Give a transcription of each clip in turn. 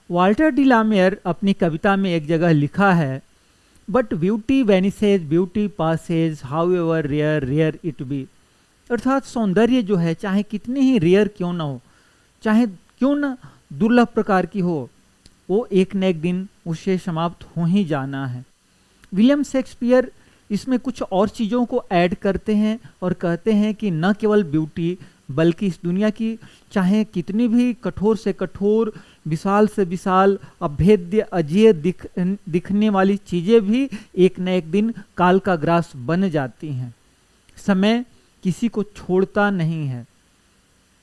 Walter D लामेयर अपनी कविता में एक जगह लिखा है, but beauty vanishes, beauty passes, however rare rare it be. अर्थात सौंदर्य जो है चाहे कितनी ही रेयर क्यों ना हो, चाहे क्यों ना दुर्लभ प्रकार की हो, वो एक न एक दिन उससे समाप्त हो ही जाना है। विलियम शेक्सपियर इसमें कुछ और चीज़ों को ऐड करते हैं और कहते हैं कि न केवल ब्यूटी बल्कि इस दुनिया की चाहे कितनी भी कठोर से कठोर, विशाल से विशाल, अभेद्य अजेय दिखने वाली चीज़ें भी एक न एक दिन काल का ग्रास बन जाती हैं। समय किसी को छोड़ता नहीं है।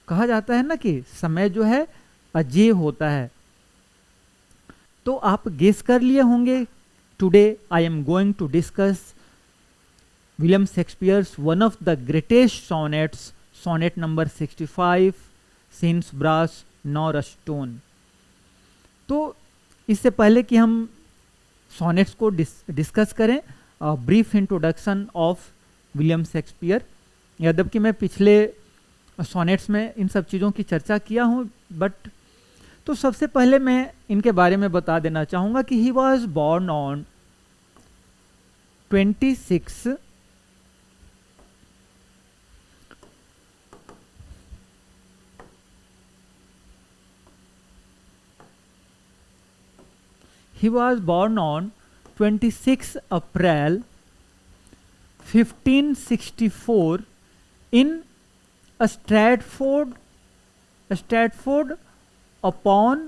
कहा जाता है ना कि समय जो है अजेय होता है। तो आप गेस कर लिए होंगे, today I am going to discuss William Shakespeare's one of the greatest sonnets, sonnet number 65, since brass nor a stone. तो इससे पहले कि हम सोनेट्स को डिस्कस करें, brief introduction of William Shakespeare. यद्यपि मैं पिछले सोनेट्स में इन सब चीज़ों की चर्चा किया हूँ, बट तो सबसे पहले मैं इनके बारे में बता देना चाहूँगा कि he was born on 26 He was born on 26 April 1564 in Stratford upon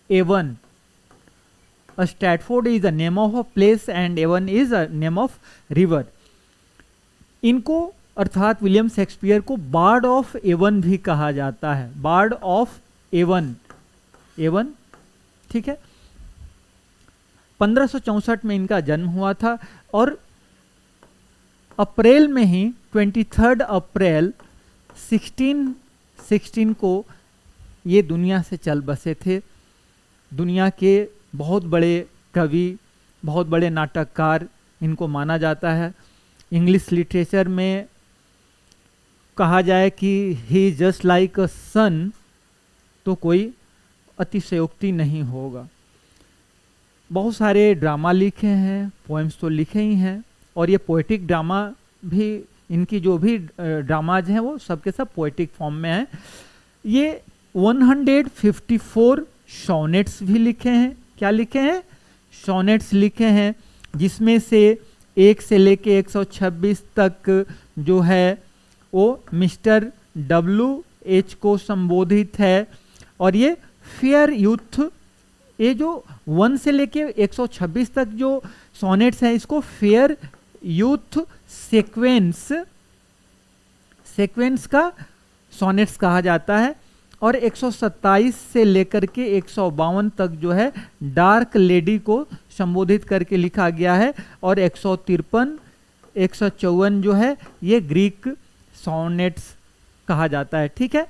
Avon. Stratford is the name of a place and Avon is a name of river. इनको अर्थात विलियम शेक्सपियर को बार्ड ऑफ एवन भी कहा जाता है। Board of Avon, Avon, ठीक है। 1564 में इनका जन्म हुआ था और अप्रैल में ही 23 अप्रैल 1616 को ये दुनिया से चल बसे थे। दुनिया के बहुत बड़े कवि, बहुत बड़े नाटककार इनको माना जाता है। इंग्लिश लिटरेचर में कहा जाए कि ही जस्ट लाइक अ सन, तो कोई अतिशयोक्ति नहीं होगा। बहुत सारे ड्रामा लिखे हैं, पोएम्स तो लिखे ही हैं, और ये पोएटिक ड्रामा भी, इनकी जो भी ड्रामाज हैं वो सब के सब पोएटिक फॉर्म में हैं। ये 154 सोनेट्स भी लिखे हैं। क्या लिखे हैं? सोनेट्स लिखे हैं, जिसमें से 1 से लेके 126 तक जो है वो मिस्टर WH को संबोधित है। और ये फेयर यूथ, ये जो 1 से लेके 126 तक जो सोनेट्स हैं, इसको फेयर यूथ सेक्वेंस का सोनेट्स कहा जाता है। और 127 से लेकर के 152 तक जो है डार्क लेडी को संबोधित करके लिखा गया है। और 153, 154 जो है ये ग्रीक सोनेट्स कहा जाता है, ठीक है।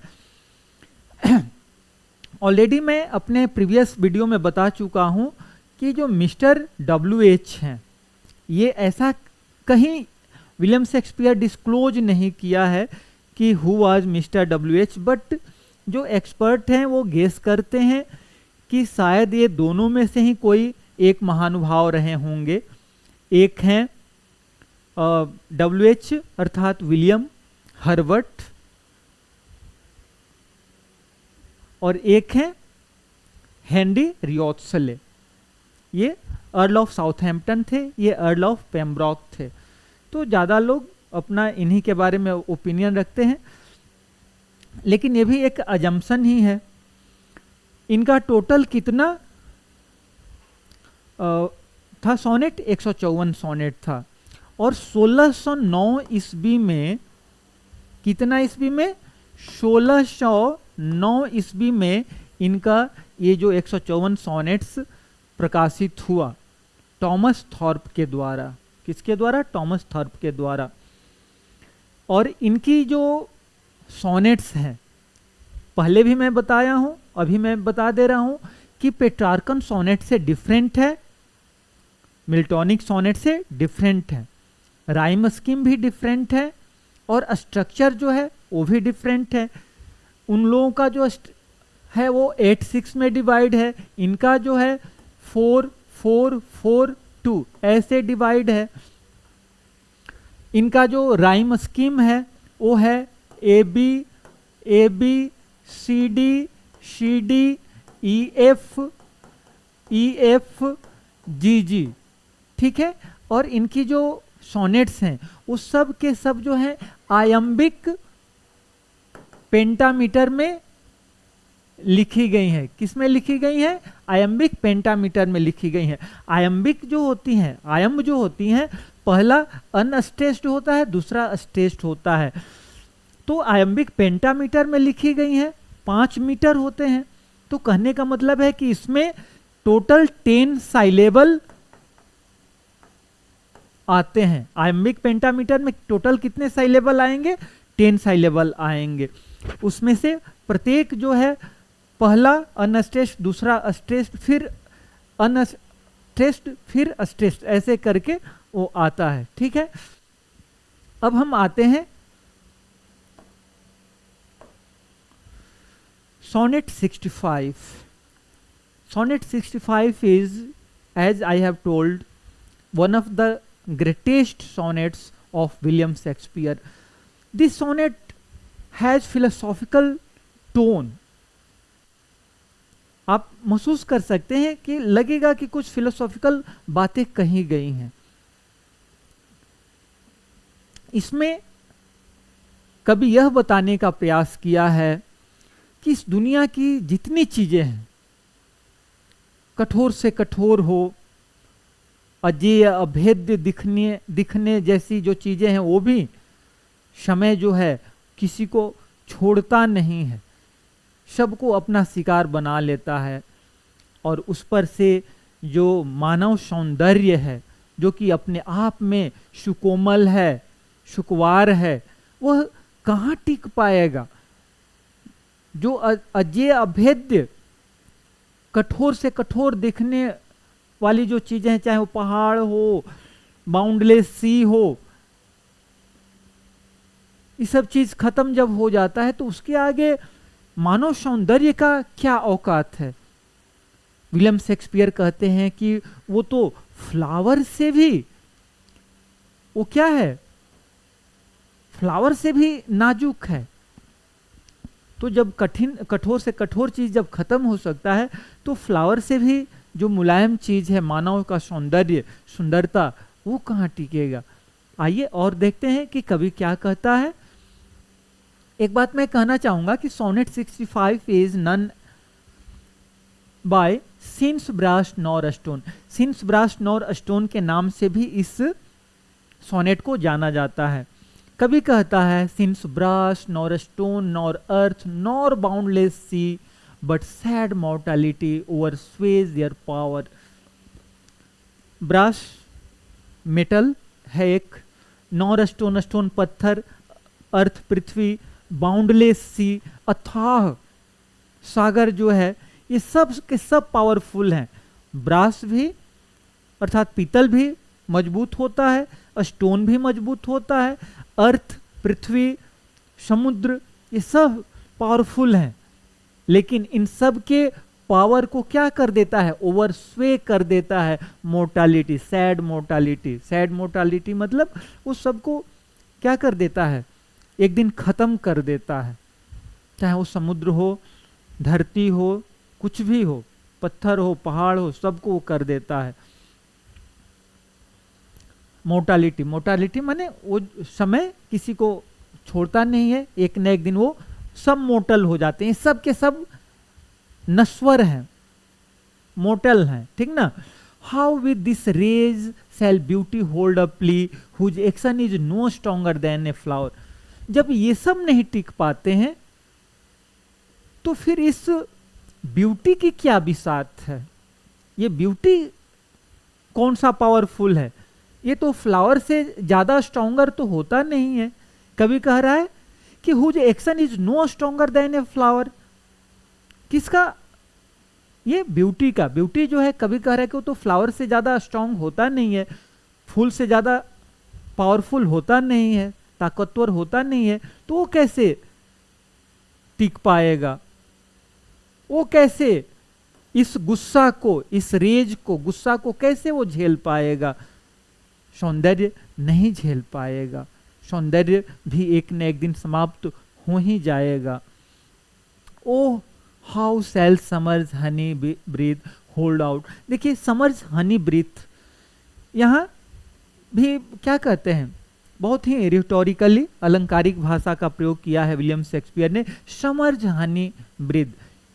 ऑलरेडी मैं अपने प्रीवियस वीडियो में बता चुका हूं कि जो मिस्टर WH हैं, ये ऐसा कहीं विलियम शेक्सपियर डिस्क्लोज नहीं किया है कि who was mister WH, but जो एक्सपर्ट हैं वो गेस करते हैं कि शायद ये दोनों में से ही कोई एक महानुभाव रहे होंगे। एक हैं WH अर्थात विलियम हर्बर्ट, और एक है हेनरी रियोत्सले। ये अर्ल ऑफ साउथहैम्पटन थे, ये अर्ल ऑफ पेम्ब्रॉक थे। तो ज़्यादा लोग अपना इन्हीं के बारे में ओपिनियन रखते हैं, लेकिन ये भी एक अजम्पशन ही है। इनका टोटल कितना था सोनेट? 154 सोनेट था। और 1609 ईस्वी में, कितना ईस्वी में? 1609 ईस्वी में इनका ये जो 154 सोनेट्स प्रकाशित हुआ टॉमस थॉर्प के द्वारा। किसके द्वारा? टॉमस थॉर्प के द्वारा। और इनकी जो सोनेट्स हैं, पहले भी मैं बताया हूं, अभी मैं बता दे रहा हूं कि पेट्रार्कन सोनेट से डिफरेंट है, मिल्टॉनिक सोनेट से डिफरेंट है, राइम स्कीम भी डिफरेंट है, और स्ट्रक्चर जो है वो भी डिफरेंट है। उन लोगों का जो है वो 8/6 में डिवाइड है, इनका जो है 4/4/4/2 ऐसे डिवाइड है। इनका जो राइम स्कीम है वो है AB AB CD CD EF EF GG, ठीक है। और इनकी जो सोनेट्स हैं वो सब के सब जो है आयम्बिक पेंटामीटर में लिखी गई है। किस में लिखी गई है? आयम्बिक पेंटामीटर में लिखी गई है। आयम्बिक जो होती हैं, आयम्ब जो होती हैं, पहला अनस्ट्रेस्ड होता है, दूसरा स्ट्रेस्ड होता है। तो आयम्बिक पेंटामीटर में लिखी गई है, 5 मीटर होते हैं। तो कहने का मतलब है कि इसमें टोटल 10 साइलेबल आते हैं। आयम्बिक पेंटामीटर में टोटल कितने साइलेबल आएंगे? 10 साइलेबल आएंगे। उसमें से प्रत्येक जो है पहला अनस्ट्रेस्ड, दूसरा स्ट्रेस्ड, फिर अनस्ट्रेस्ड, फिर स्ट्रेस्ड, ऐसे करके वो आता है, ठीक है। अब हम आते हैं sonnet 65। Sonnet 65 is, as I have told, one of the greatest sonnets of William Shakespeare. This sonnet has philosophical tone. आप महसूस कर सकते हैं कि लगेगा कि कुछ फिलोसॉफिकल बातें कही गई हैं। इसमें कभी यह बताने का प्रयास किया है कि इस दुनिया की जितनी चीजें हैं, कठोर से कठोर हो, अजेय अभेद्य दिखने जैसी जो चीजें हैं, वो भी समय जो है किसी को छोड़ता नहीं है, सबको अपना शिकार बना लेता है। और उस पर से जो मानव सौंदर्य है, जो कि अपने आप में सुकोमल है, सुकुवार है, वह कहाँ टिक पाएगा? जो अजेय अभेद्य कठोर से कठोर दिखने वाली जो चीजें हैं, चाहे वो पहाड़ हो, बाउंडलेस सी हो, ये सब चीज खत्म जब हो जाता है तो उसके आगे मानव सौंदर्य का क्या औकात है? विलियम शेक्सपियर कहते हैं कि वो तो फ्लावर से भी, वो क्या है? फ्लावर से भी नाजुक है। तो जब कठोर से कठोर चीज जब खत्म हो सकता है तो फ्लावर से भी जो मुलायम चीज है, मानव का सौंदर्य, सुंदरता, वो कहाँ टिकेगा? आइए और देखते हैं कि कवि क्या कहता है। एक बात मैं कहना चाहूंगा कि sonnet 65 is none by since brass nor stone. Since brass nor stone के नाम से भी इस सोनेट को जाना जाता है। कवि कहता है, since brass nor stone nor earth nor boundless sea, but sad mortality over sways their power. Brass metal है एक, नॉर स्टोन, स्टोन पत्थर, अर्थ पृथ्वी, बाउंडलेस सी अथाह सागर जो है, ये सब के सब पावरफुल हैं। ब्रास भी अर्थात पीतल भी मजबूत होता है, स्टोन भी मजबूत होता है, अर्थ, पृथ्वी, समुद्र, ये सब पावरफुल हैं। लेकिन इन सब के पावर को क्या कर देता है? ओवर स्वे कर देता है mortality, sad mortality. Sad mortality मतलब उस सबको क्या कर देता है? एक दिन खत्म कर देता है। चाहे वो समुद्र हो, धरती हो, कुछ भी हो, पत्थर हो, पहाड़ हो, सबको वो कर देता है। मोर्टालिटी, मोर्टालिटी माने वो समय किसी को छोड़ता नहीं है, एक न एक दिन वो सब मोर्टल हो जाते हैं। सब के सब नश्वर हैं, मोर्टल हैं, ठीक ना। How with this rage shall beauty hold up plea whose action is no stronger than a flower. जब ये सब नहीं टिक पाते हैं तो फिर इस ब्यूटी की क्या बिसात है? ये ब्यूटी कौन सा पावरफुल है? ये तो फ्लावर से ज्यादा स्ट्रॉन्गर तो होता नहीं है। कभी कह रहा है कि whose action is no stronger than a flower. किसका? ये ब्यूटी का। ब्यूटी जो है कभी कह रहा है कि वो तो फ्लावर से ज्यादा स्ट्रॉन्ग होता नहीं है, फूल से ज्यादा पावरफुल होता नहीं है, ताकतवर होता नहीं है, तो वो कैसे टिक पाएगा? वो कैसे इस गुस्सा को, इस रेज को, गुस्सा को कैसे वो झेल पाएगा? सौंदर्य नहीं झेल पाएगा। सौंदर्य भी एक न एक दिन समाप्त हो ही जाएगा। Oh how shall summer's honey breath hold out. देखिए समर्स हनी ब्रीथ, यहां भी क्या कहते हैं, बहुत ही रिटोरिकली अलंकारिक भाषा का प्रयोग किया है विलियम शेक्सपियर ने। समर्स हनी ब्रीथ,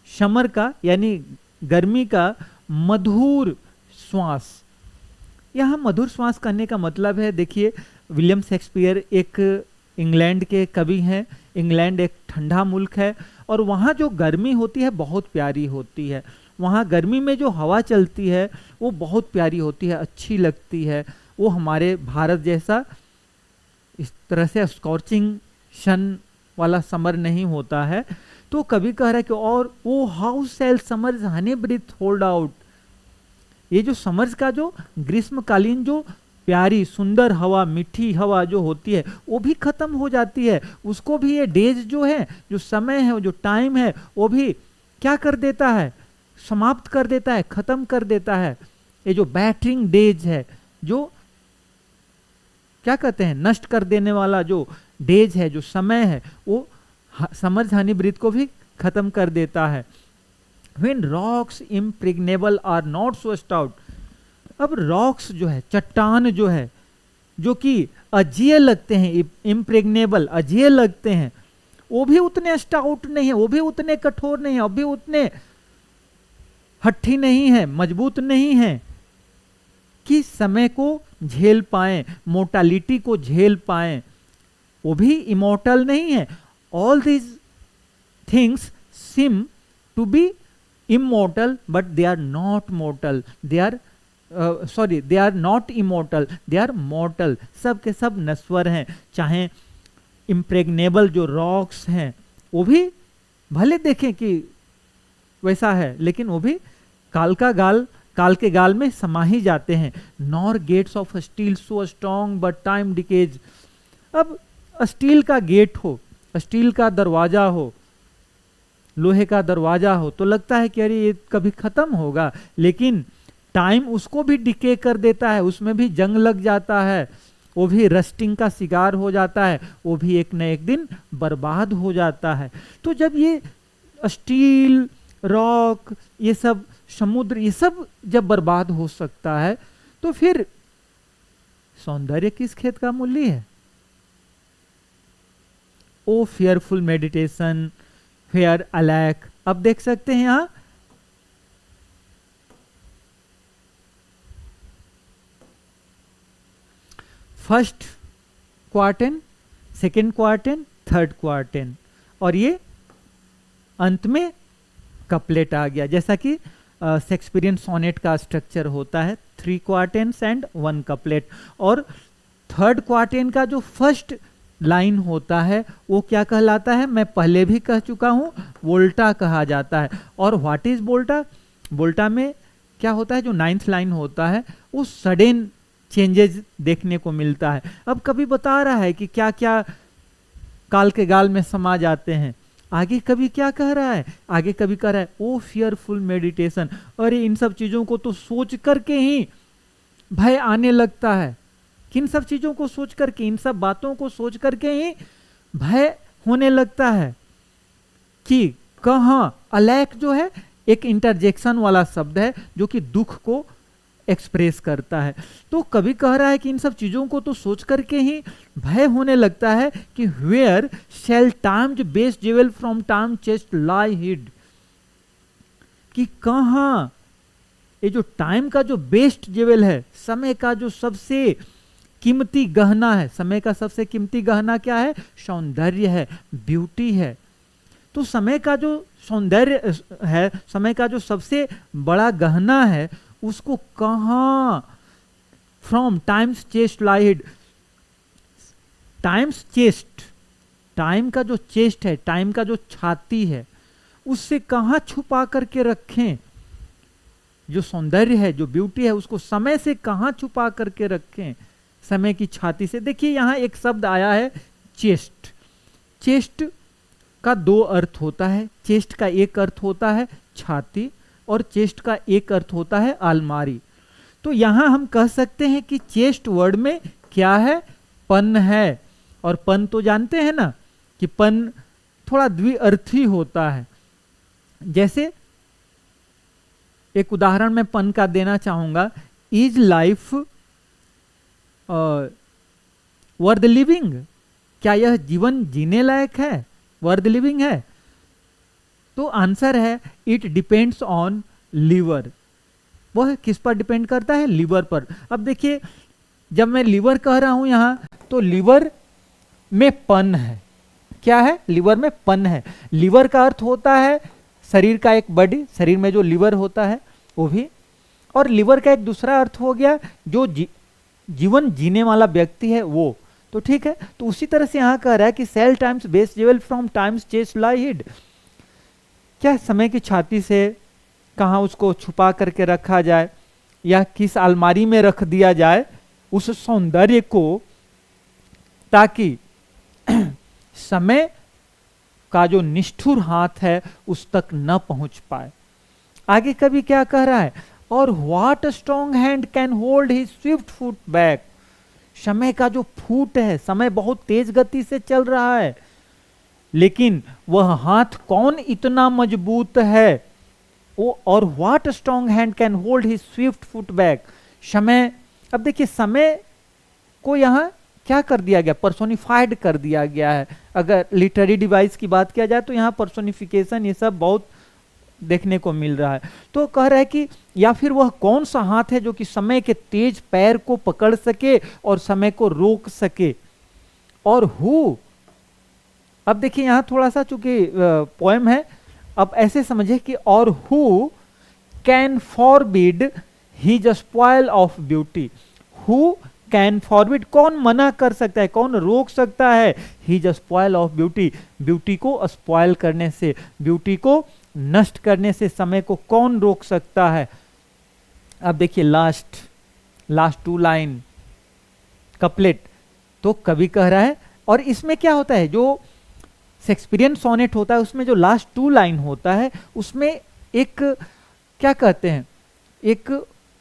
समर का यानी गर्मी का मधुर श्वास। यहां मधुर श्वास करने का मतलब है, देखिए विलियम शेक्सपियर एक इंग्लैंड के कवि हैं। इंग्लैंड एक ठंडा मुल्क है और वहाँ जो गर्मी होती है बहुत प्यारी होती है। वहाँ गर्मी में जो हवा चलती है वो बहुत प्यारी होती है, अच्छी लगती है। वो हमारे भारत जैसा इस तरह से स्कॉर्चिंग सन वाला समर नहीं होता है। तो कवि कह रहा है कि और वो how shall summer's honey breath hold out, ये जो समर्स का जो ग्रीष्मकालीन जो प्यारी सुंदर हवा, मीठी हवा जो होती है वो भी खत्म हो जाती है। उसको भी ये डेज जो है, जो समय है, जो टाइम है, वो भी क्या कर देता है, समाप्त कर देता है, खत्म कर देता है। ये जो बैटरिंग डेज है, जो क्या कहते हैं, नष्ट कर देने वाला जो डेज है, जो समय है, वो समर्स हनी ब्रीथ को भी खत्म कर देता है। When rocks impregnable are not so stout, अब रॉक्स जो है, चट्टान जो है, जो कि अजेय लगते हैं, इम्प्रेग्नेबल अजेय लगते हैं, वो भी उतने स्टाउट नहीं है, वो भी उतने कठोर नहीं है, वो भी उतने हट्ठी नहीं है, मजबूत नहीं है कि समय को झेल पाए, मोर्टालिटी को झेल पाए। वो भी इमोर्टल नहीं है। All these things seem to be immortal but they are not mortal, they are they are not immortal, they are mortal। सब के सब नश्वर हैं। चाहे impregnable जो रॉक्स हैं वो भी भले देखें कि वैसा है, लेकिन वो भी काल के गाल में समा ही जाते हैं। nor gates of steel so strong but time decays। अब स्टील का गेट हो, स्टील का दरवाजा हो, लोहे का दरवाजा हो, तो लगता है कि अरे ये कभी खत्म होगा, लेकिन टाइम उसको भी डिके कर देता है, उसमें भी जंग लग जाता है, वो भी रस्टिंग का शिकार हो जाता है, वो भी एक न एक दिन बर्बाद हो जाता है। तो जब ये स्टील, रॉक, ये सब समुद्र, ये सब जब बर्बाद हो सकता है, तो फिर सौंदर्य किस खेत का मूल्य है? ओ फियरफुल मेडिटेशन फेयर अलैक। अब देख सकते हैं यहां फर्स्ट क्वार्टेन, सेकेंड क्वार्टेन, थर्ड क्वार्टेन, और ये अंत में कपलेट आ गया। जैसा कि शेक्सपियरियन सोनेट का स्ट्रक्चर होता है, 3 क्वार्टेन्स एंड 1 कपलेट। और थर्ड क्वार्टेन का जो फर्स्ट लाइन होता है वो क्या कहलाता है? मैं पहले भी कह चुका हूं, वोल्टा कहा जाता है। और व्हाट इज वोल्टा? वोल्टा में क्या होता है, जो 9th लाइन होता है वो सडन चेंजेस देखने को मिलता है। अब कभी बता रहा है कि क्या क्या काल के गाल में समा जाते हैं। आगे कभी क्या कह रहा है? आगे कभी कह रहा है ओ फियरफुल मेडिटेशन। अरे इन सब चीजों को तो सोच करके ही भय आने लगता है। किन सब चीजों को सोच करके, इन सब बातों को सोच करके ही भय होने लगता है कि कहां, अलैक जो है एक इंटरजेक्शन वाला शब्द है जो कि दुख को एक्सप्रेस करता है। तो कभी कह रहा है कि इन सब चीजों को तो सोच करके ही भय होने लगता है कि where shall time's best jewel from time chest lie hid, कि कहां ये जो टाइम का जो बेस्ट जेवल है, समय का जो सबसे कीमती गहना है। समय का सबसे कीमती गहना क्या है? सौंदर्य है, ब्यूटी है। तो समय का जो सौंदर्य है, समय का जो सबसे बड़ा गहना है, उसको कहां? From time's chest laid. Time's chest, time का जो चेस्ट है, टाइम का जो छाती है, उससे कहां छुपा करके रखें? जो सौंदर्य है, जो ब्यूटी है, उसको समय से कहां छुपा करके रखें? समय की छाती से। देखिए यहां एक शब्द आया है चेस्ट। चेस्ट का दो अर्थ होता है। चेस्ट का एक अर्थ होता है छाती और चेस्ट का एक अर्थ होता है अलमारी। तो यहां हम कह सकते हैं कि चेस्ट वर्ड में क्या है, पन है। और पन तो जानते हैं ना कि पन थोड़ा द्विअर्थी होता है। जैसे एक उदाहरण मैं पन का देना चाहूंगा, इज लाइफ वर्थ लिविंग, क्या यह जीवन जीने लायक है, वर्थ लिविंग है? तो आंसर है इट डिपेंड्स ऑन लीवर। वह किस पर डिपेंड करता है, लीवर पर। अब देखिए जब मैं लीवर कह रहा हूं यहां, तो लीवर में पन है। क्या है, लीवर में पन है। लीवर का अर्थ होता है शरीर का एक बॉडी, शरीर में जो लीवर होता है वो भी। और लीवर का एक दूसरा अर्थ हो गया जो जीवन जीने वाला व्यक्ति है वो। तो ठीक है, तो उसी तरह से यहां कह रहा है कि shall time's best jewel from time's chest lie hid. क्या समय की छाती से कहां उसको छुपा करके रखा जाए या किस अलमारी में रख दिया जाए उस सौंदर्य को, ताकि समय का जो निष्ठुर हाथ है उस तक न पहुंच पाए। आगे कभी क्या कह रहा है, और what strong hand can hold his Swift foot back. समय का जो फूट है, समय बहुत तेज गति से चल रहा है, लेकिन वह हाथ कौन इतना मजबूत है वो। और what strong hand can hold his Swift foot back. समय, अब देखिए समय को यहां क्या कर दिया गया, पर्सोनिफाइड कर दिया गया है। अगर लिटरेरी डिवाइस की बात किया जाए तो यहां पर्सोनिफिकेशन ये सब बहुत देखने को मिल रहा है। तो कह रहा है कि या फिर वह कौन सा हाथ है जो कि समय के तेज पैर को पकड़ सके और समय को रोक सके। और हु, अब देखिए यहां थोड़ा सा चूंकि पोएम है, अब ऐसे समझे कि और who can forbid his spoil of beauty. Who can forbid, कौन मना कर सकता है, कौन रोक सकता है, his spoil of beauty, beauty को स्पॉइल करने से, ब्यूटी को नष्ट करने से समय को कौन रोक सकता है। अब देखिए लास्ट टू लाइन कपलेट, तो कवि कह रहा है, और इसमें क्या होता है, जो शेक्सपियरियन सोनेट होता है उसमें जो लास्ट टू लाइन होता है उसमें एक क्या कहते हैं, एक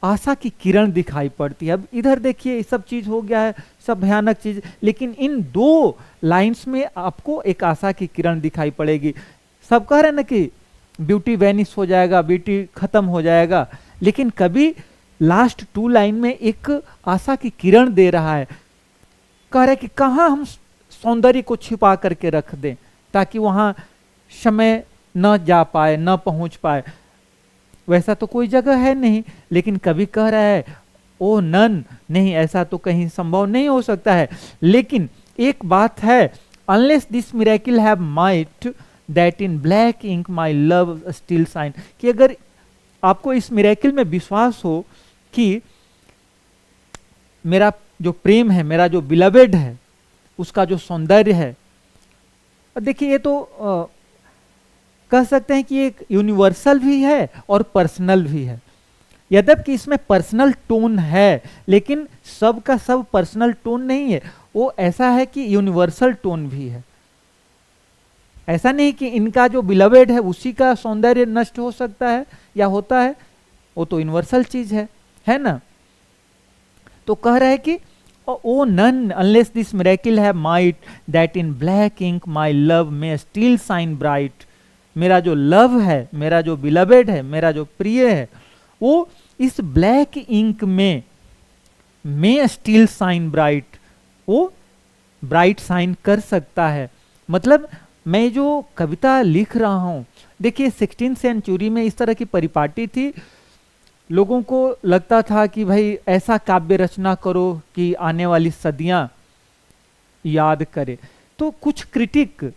आशा की किरण दिखाई पड़ती है। अब इधर देखिए ये सब चीज हो गया है, सब भयानक चीज, लेकिन इन दो लाइंस में आपको एक आशा की किरण दिखाई पड़ेगी। सब कह रहे हैं ना कि ब्यूटी वैनिश हो जाएगा, ब्यूटी खत्म हो जाएगा, लेकिन कभी लास्ट टू लाइन में एक आशा की किरण दे रहा है। कह रहा है कि कहां हम सौंदर्य को छिपा करके रख दें ताकि वहां समय न जा पाए, न पहुंच पाए। वैसा तो कोई जगह है नहीं, लेकिन कभी कह रहा है ओ नन, नहीं ऐसा तो कहीं संभव नहीं हो सकता है। लेकिन एक बात है, unless this miracle have might that in black ink my love still shine, कि अगर आपको इस मिरेकल में विश्वास हो कि मेरा जो प्रेम है, मेरा जो बिलवेड है, उसका जो सौंदर्य है, देखिए ये तो कह सकते हैं कि एक यूनिवर्सल भी है और पर्सनल भी है। यद्यपि इसमें पर्सनल टोन है, लेकिन सब का सब पर्सनल टोन नहीं है, वो ऐसा है कि यूनिवर्सल टोन भी है। ऐसा नहीं कि इनका जो बिलवेड है उसी का सौंदर्य नष्ट हो सकता है या होता है, वो तो यूनिवर्सल चीज है ना। तो कह रहा है कि O none unless this miracle have might that in black ink my love may still shine bright. मेरा जो लव है, मेरा जो बिलवेड है, मेरा जो प्रिय है, वो इस ब्लैक इंक में मे स्टिल शाइन ब्राइट, वो ब्राइट शाइन कर सकता है। मतलब मैं जो कविता लिख रहा हूं, देखिए 16th सेंचुरी में इस तरह की परिपाटी थी, लोगों को लगता था कि भाई ऐसा काव्य रचना करो कि आने वाली सदियां याद करे। तो कुछ क्रिटिक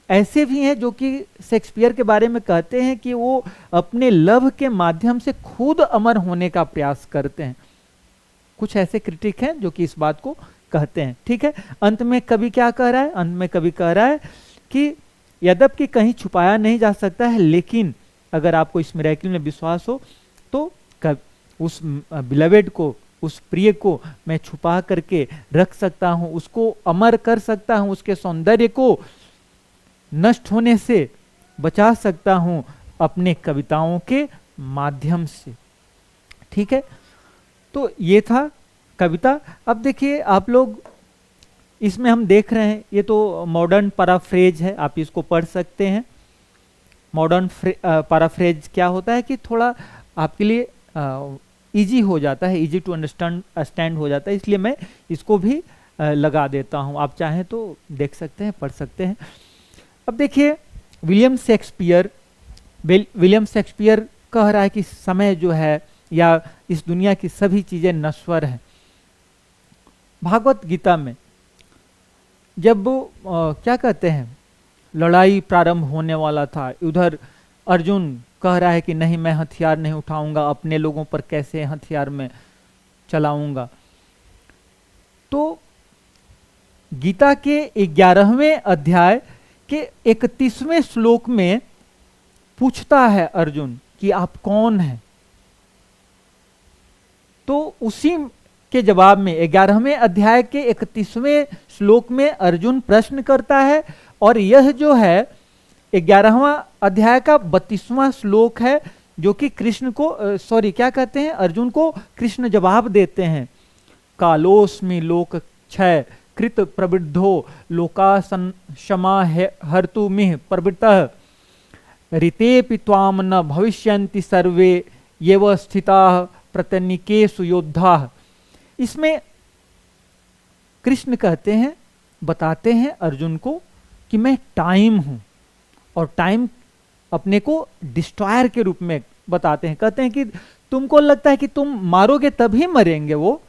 ऐसे भी हैं जो कि शेक्सपियर के बारे में कहते हैं कि वो अपने लव के माध्यम से खुद अमर होने का प्रयास करते हैं। कुछ ऐसे क्रिटिक हैं जो कि इस बात को कहते हैं। ठीक है, अंत में कवि क्या कह रहा है, अंत में कवि कह रहा है कि यद्यपि कहीं छुपाया नहीं जा सकता है, लेकिन अगर आपको इस मिरेकल में विश्वास हो तो उस बिलवेड को, उस प्रिय को मैं छुपा करके रख सकता हूं, उसको अमर कर सकता हूं, उसके सौंदर्य को नष्ट होने से बचा सकता हूं अपने कविताओं के माध्यम से। ठीक है, तो ये था कविता। अब देखिए आप लोग, इसमें हम देख रहे हैं ये तो मॉडर्न पैराफ्रेज है, आप इसको पढ़ सकते हैं। मॉडर्न पैराफ्रेज क्या होता है कि थोड़ा आपके लिए इजी हो जाता है, इजी टू अंडरस्टैंड हो जाता है, इसलिए मैं इसको भी लगा देता हूं। आप चाहें तो देख सकते हैं, पढ़ सकते हैं। अब देखिए विलियम शेक्सपियर कह रहा है कि समय जो है या इस दुनिया की सभी चीजें नश्वर हैं। भागवत गीता में जब क्या कहते हैं, लड़ाई प्रारंभ होने वाला था, उधर अर्जुन कह रहा है कि नहीं मैं हथियार नहीं उठाऊंगा, अपने लोगों पर कैसे हथियार में चलाऊंगा। तो गीता के 11वें अध्याय के 31वें श्लोक में पूछता है अर्जुन कि आप कौन हैं। तो उसी के जवाब में 11वें अध्याय के 31वें श्लोक में अर्जुन प्रश्न करता है, और यह जो है 11वां अध्याय का 32वां श्लोक है, जो कि कृष्ण को क्या कहते हैं, अर्जुन को कृष्ण जवाब देते हैं। कालोस्मि लोक क्षय कृत प्रवृद्धो लोकासन क्षमा हर्तु मिह प्रवृत्तः ऋतेपि त्वाम न भविष्यन्ति सर्वे येव स्थिताः प्रत्यनिकेषु योद्धाः। इसमें कृष्ण कहते हैं, बताते हैं अर्जुन को कि मैं टाइम हूं, और टाइम अपने को डिस्ट्रॉयर के रूप में बताते हैं। कहते हैं कि तुमको लगता है कि तुम मारोगे तभी मरेंगे, वो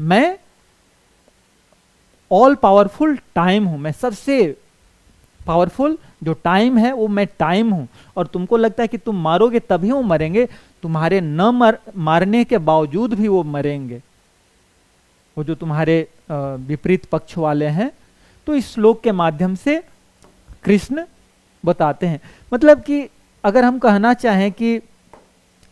मैं ऑल पावरफुल टाइम हूं, मैं सबसे पावरफुल जो टाइम है वो मैं टाइम हूं, और तुमको लगता है कि तुम मारोगे तभी वो मरेंगे, तुम्हारे न मारने के बावजूद भी वो मरेंगे, वो जो तुम्हारे विपरीत पक्ष वाले हैं। तो इस श्लोक के माध्यम से कृष्ण बताते हैं, मतलब कि अगर हम कहना चाहें कि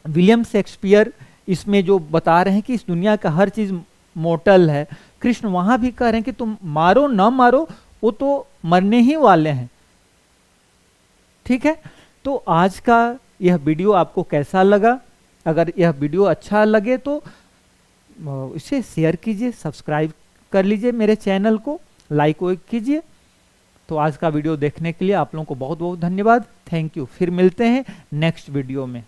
विलियम शेक्सपियर इसमें जो बता रहे हैं कि इस दुनिया का हर चीज मोर्टल है, कृष्ण वहां भी कह रहे हैं कि तुम मारो ना मारो वो तो मरने ही वाले हैं। ठीक है, तो आज का यह वीडियो आपको कैसा लगा? अगर यह वीडियो अच्छा लगे तो इसे शेयर कीजिए, सब्सक्राइब कर लीजिए मेरे चैनल को, लाइक कीजिए। तो आज का वीडियो देखने के लिए आप लोगों को बहुत बहुत धन्यवाद, थैंक यू। फिर मिलते हैं नेक्स्ट वीडियो में।